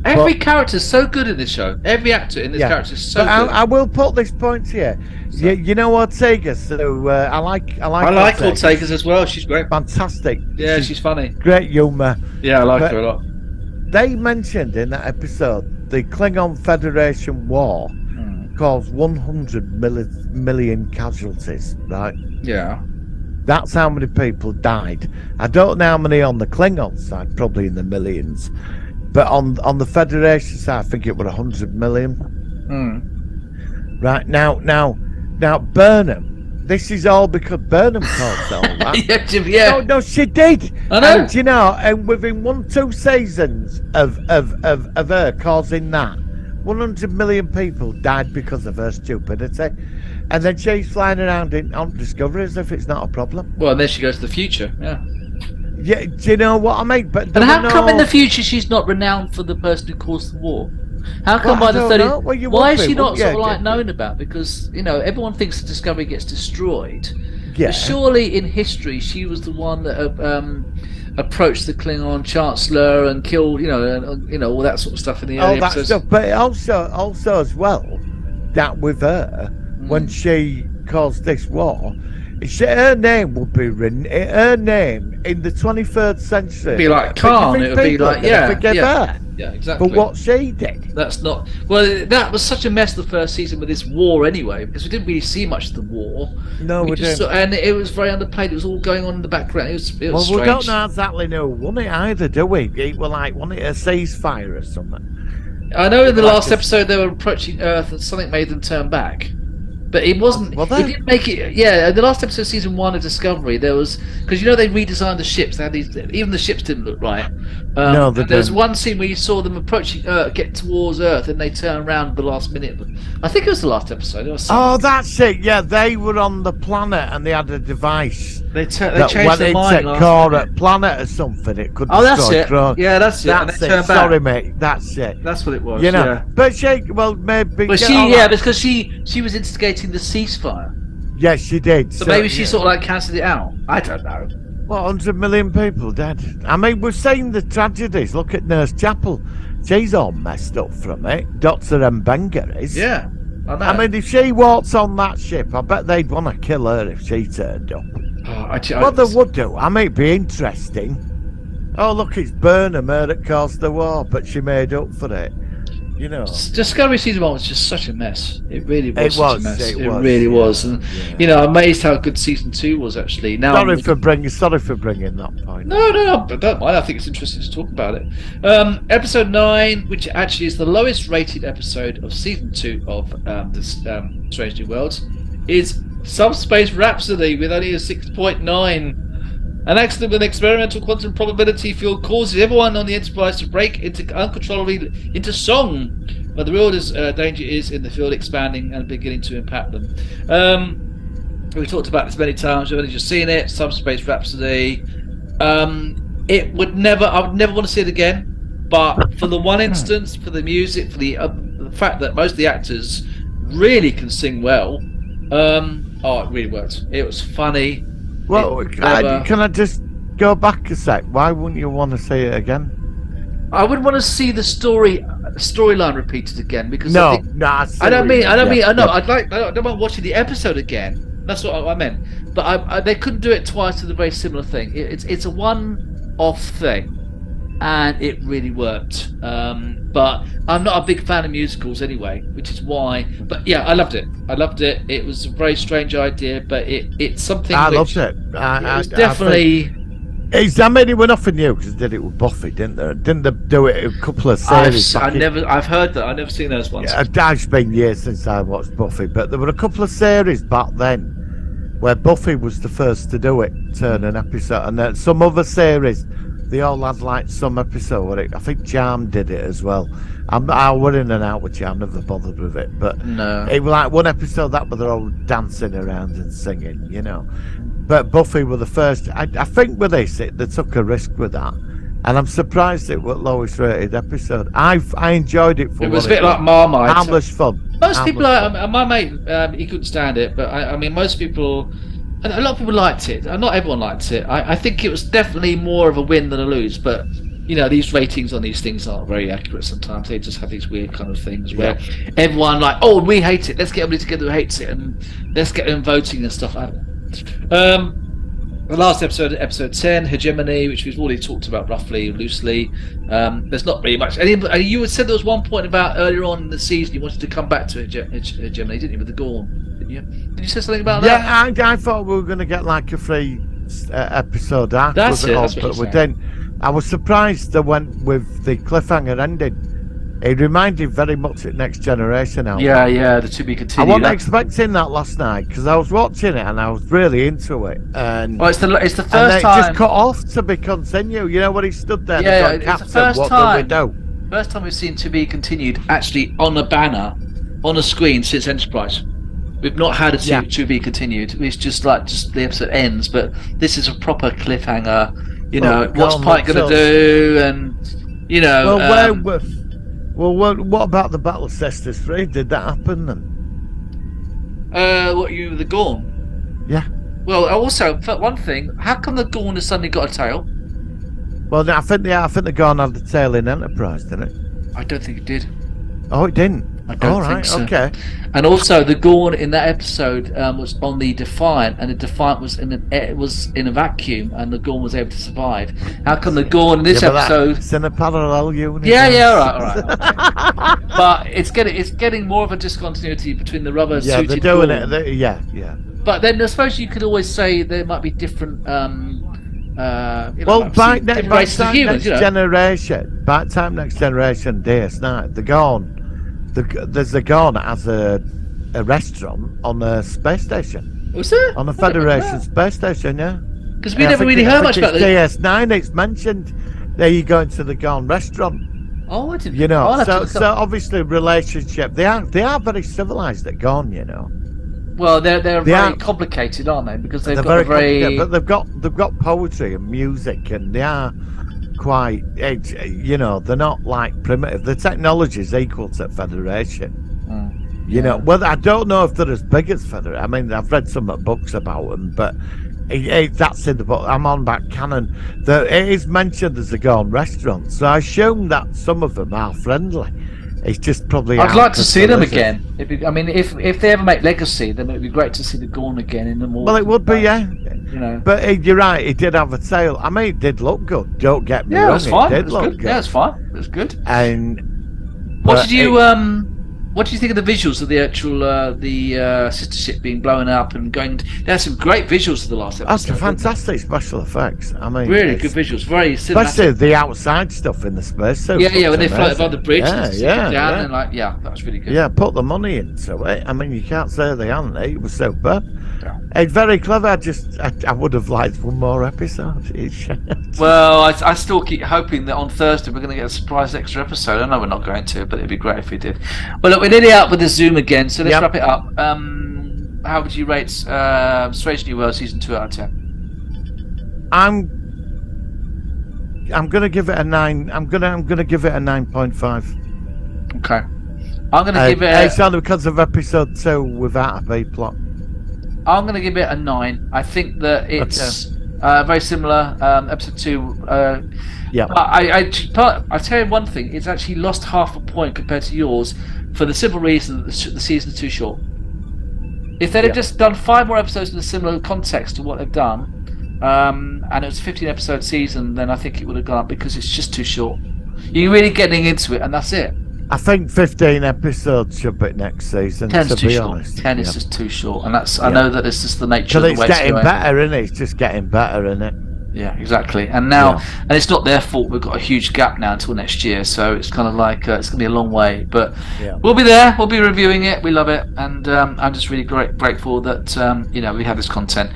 Every character's so good in this show. Every actor in this character is so good. I will put this point here. You know Ortega, so I like Ortega's as well. She's great. Fantastic. Yeah, she's funny. Great humour. Yeah, I like her a lot. They mentioned in that episode the Klingon Federation war caused 100 million casualties, right? Yeah. That's how many people died. I don't know how many on the Klingon side, probably in the millions. But on the Federation side, I think it was 100 million. Right, now, Burnham, this is all because Burnham caused all that. Yeah. No, she did. I know. And, and within 1-2 seasons of her causing that, 100 million people died because of her stupidity. And then she's flying around on Discovery as if it's not a problem. Well, and then she goes to the future, yeah. Yeah, do you know what I mean? But and how come in the future she's not renowned for the person who caused the war? How come by the 30? Well, why is she not sort of like known about? Because everyone thinks the Discovery gets destroyed. Yeah. But surely in history she was the one that approached the Klingon Chancellor and killed, all that sort of stuff in the early episodes. Stuff, but also as well, that with her when she caused this war. Her name would be written. Her name in the 23rd century. It'd be like Khan. It would be like forget that. Yeah, exactly. But what she did. That's not. Well, that was such a mess the first season with this war anyway, because we didn't really see much of the war. No, we didn't. And it was very underplayed. It was all going on in the background. It was strange. We don't know exactly who won it either, do we? It was like, wasn't it a ceasefire or something? I know in the last episode they were approaching Earth and something made them turn back. But it wasn't. It didn't make it. Yeah, the last episode of season 1 of Discovery, there was because they redesigned the ships. They had these. Even the ships didn't look right. No, they there was didn't. one scene where you saw them approaching Earth, get towards Earth, and they turn around at the last minute. I think it was the last episode. That's it. Yeah, they were on the planet and they had a device. They changed their mind last planet or something. It could. Oh, that's it. Yeah, that's it. That's it. Sorry, mate. That's it. That's what it was. Yeah. But maybe. But because she was instigating the ceasefire. Yes, she did. So maybe she sort of like cancelled it out. I don't know. Well, 100 million people dead. I mean, we're seeing the tragedies. Look at Nurse Chapel. She's all messed up from it. Dr. Mbenga is. Yeah, I know. I mean, if she walks on that ship, I bet they'd want to kill her if she turned up. Well, they would do. I mean, it'd be interesting. Oh, look, it's Burnham, her that caused the war, but she made up for it. Discovery season 1 was just such a mess. It really was such a mess. It really was. And I'm amazed how good season 2 was actually. Now sorry for bringing that point. No, don't mind. I think it's interesting to talk about it. Episode 9, which actually is the lowest rated episode of season 2 of this Strange New Worlds, is Subspace Rhapsody with only a 6.9. An accident with an experimental quantum probability field causes everyone on the Enterprise to break uncontrollably into song, but the real danger is in the field expanding and beginning to impact them. We talked about this many times. We've only just seen it. Subspace Rhapsody. I would never want to see it again. But for the one instance, for the music, for the fact that most of the actors really can sing well, it really worked. It was funny. Well, can I just go back a sec? Why wouldn't you want to see it again? I wouldn't want to see the storyline repeated again because I don't mind watching the episode again. That's what I meant. But they couldn't do it twice with a very similar thing. It's a one-off thing, and it really worked. But I'm not a big fan of musicals anyway, which is why. But yeah, I loved it. It was a very strange idea, but it's something. I loved it. Definitely. I mean, it was nothing new because they did it with Buffy, didn't they? Didn't they do it a couple of series? I've heard that. I've never seen those ones. Yeah, it's been years since I watched Buffy, but there were a couple of series back then where Buffy was the first to do it, turn an episode, and then some other series. They all had like some episode where I think Charm did it as well. I went in and out with Charm, never bothered with it. But no. It was like one episode that where they're all dancing around and singing, But Buffy were the first. I think with this, they took a risk with that. And I'm surprised it was the lowest rated episode. I enjoyed it for it was a bit like Marmite. Harmless fun. Most people, my mate, he couldn't stand it. But I mean, most people... A lot of people liked it. Not everyone liked it. I think it was definitely more of a win than a lose. But these ratings on these things aren't very accurate sometimes. They just have these weird kind of things where everyone we hate it. Let's get everybody together who hates it, and let's get them voting and stuff. I don't know. The last episode, episode 10, Hegemony, which we've already talked about roughly, loosely. There's not really much. You said there was one point about earlier on in the season you wanted to come back to Hegemony, didn't you, with the Gorn? Didn't you? Did you say something about that? Yeah, I thought we were going to get like a free episode arc. That's it. That's but we didn't. I was surprised they went with the cliffhanger ending. It reminded very much of Next Generation album. Yeah, the to be continued. I wasn't expecting that last night because I was watching it and I was really into it. And it's the first and time. It just cut off to be continued. You know when he stood there. Yeah, and it's the first time. First time we've seen to be continued actually on a banner, on a screen since Enterprise. We've not had a to be continued. It's just the episode ends, but this is a proper cliffhanger. You know, what's Pike going to do, and you know. Well, what about the Battle of Cestus 3? Did that happen then? The Gorn? Yeah. Well, also, for one thing, how come the Gorn has suddenly got a tail? Well, I think the Gorn had the tail in Enterprise, didn't it? I don't think it did. Oh, it didn't? I don't think so. Okay. And also, the Gorn in that episode was on the Defiant, and the Defiant was in a vacuum, and the Gorn was able to survive. How come the Gorn in this episode? It's in a parallel universe. Yeah, all right. Okay. But it's getting more of a discontinuity between the rubber suited. Yeah, they're doing Gorn. it. Yeah. But then I suppose you could always say there might be different. By time Next Generation, DS9, the Gorn. There's a Gorn as a restaurant on a space station. Was there? On a Federation space station, yeah. Because we never really heard much about this. DS9, it's mentioned. There you go into the Gorn restaurant. Oh, I didn't. You know, so obviously relationship. They are very civilized at Gorn, you know. Well, they're very complicated, aren't they? Because they've got very. But they've got poetry and music, and they are quite, you know, they're not like primitive. The technology is equal to Federation. You know, well, I don't know if they're as big as Federation. I mean, I've read some books about them, but that's in the book. I'm on back canon. It is mentioned as a Gorn restaurant, so I assume that some of them are friendly. It's just probably. I'd like to see them again. If they ever make Legacy, then it'd be great to see the Gorn again in the more. Well, it would be, yeah. You know. But you're right. It did have a tail. I mean, it did look good. Don't get me wrong. Yeah, it's fine. It did look good. Yeah, it's fine. It was good. And what did you think of the visuals of the actual sister ship being blown up and going? They had some great visuals of the last episode. That's fantastic special effects. I mean, really good visuals. Very cinematic. Especially the outside stuff in the space. So when they float above the bridge. Yeah. And that was really good. Yeah, put the money into it. I mean, you can't say they hadn't. It was superb. Yeah. It's very clever. I would have liked one more episode. Well, I still keep hoping that on Thursday we're going to get a surprise extra episode. I know we're not going to, but it'd be great if we did. Well, look, we're nearly out with the Zoom again, so let's wrap it up. How would you rate Strange New World Season 2 out of 10? I'm going to give it a 9. I'm going to give it a 9.5. Okay. I'm going to give it. It's only because of episode 2 without a B plot. I'm going to give it a 9. I think that it's very similar. Episode 2. But I tell you one thing. It's actually lost half a point compared to yours for the simple reason that the season's too short. If they'd have just done 5 more episodes in a similar context to what they've done, and it was a 15-episode season, then I think it would have gone up because it's just too short. You're really getting into it, and that's it. I think 15 episodes should be next season. 10's to too be short. honest. 10 is just too short, and that's. I know that it's just the nature of the way it's getting better, isn't it? It's just getting better, isn't it? Yeah, exactly. And now, and it's not their fault. We've got a huge gap now until next year, so it's kind of like it's going to be a long way. But we'll be there. We'll be reviewing it. We love it, and I'm just really grateful that we have this content.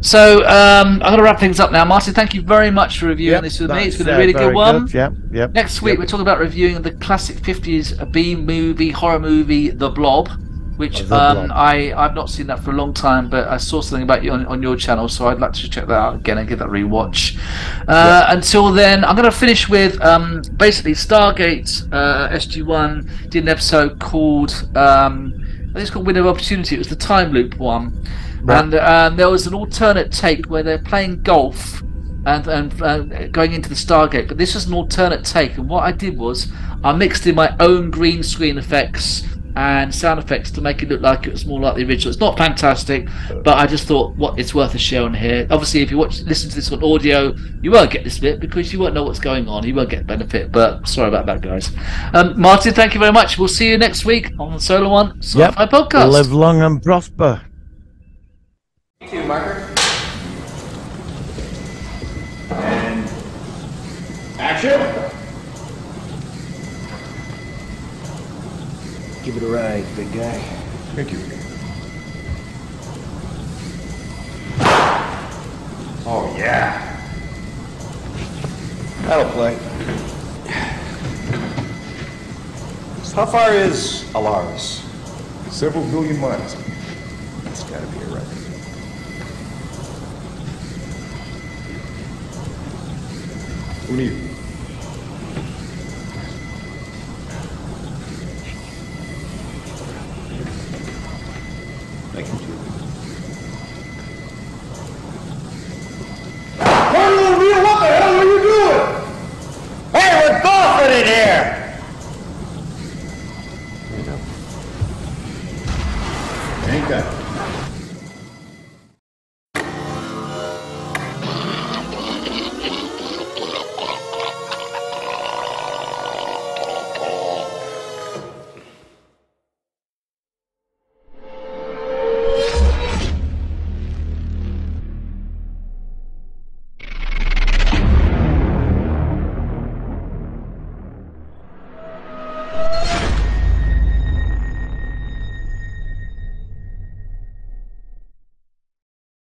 So I'm going to wrap things up now. Martin, thank you very much for reviewing this with me. It's been a really good one. Yep. Next week we're talking about reviewing the classic 50s B horror movie, The Blob. Which I've not seen that for a long time, but I saw something about you on your channel, so I'd like to check that out again and give that a rewatch. Until then, I'm going to finish with basically Stargate SG-1 did an episode called I think it's called Window of Opportunity. It was the time loop one, and there was an alternate take where they're playing golf and going into the Stargate, but this was an alternate take. And what I did was I mixed in my own green screen effects and sound effects to make it look like it was more like the original. It's not fantastic, but I just thought it's worth a share on here. Obviously, if you listen to this on audio, you won't get this bit because you won't know what's going on. You won't get benefit, but sorry about that, guys. Martin, thank you very much. We'll see you next week on the Solar One Sci-Fi Podcast. Live long and prosper. You too, Marker. And action. Give it a ride, big guy. Thank you. Oh, yeah. That'll play. So how far is Alaris? Several billion miles. It's gotta be a record. Who need it? Thank you, Julie. What the hell are you doing? Hey, we're golfing in here! Ain't got it.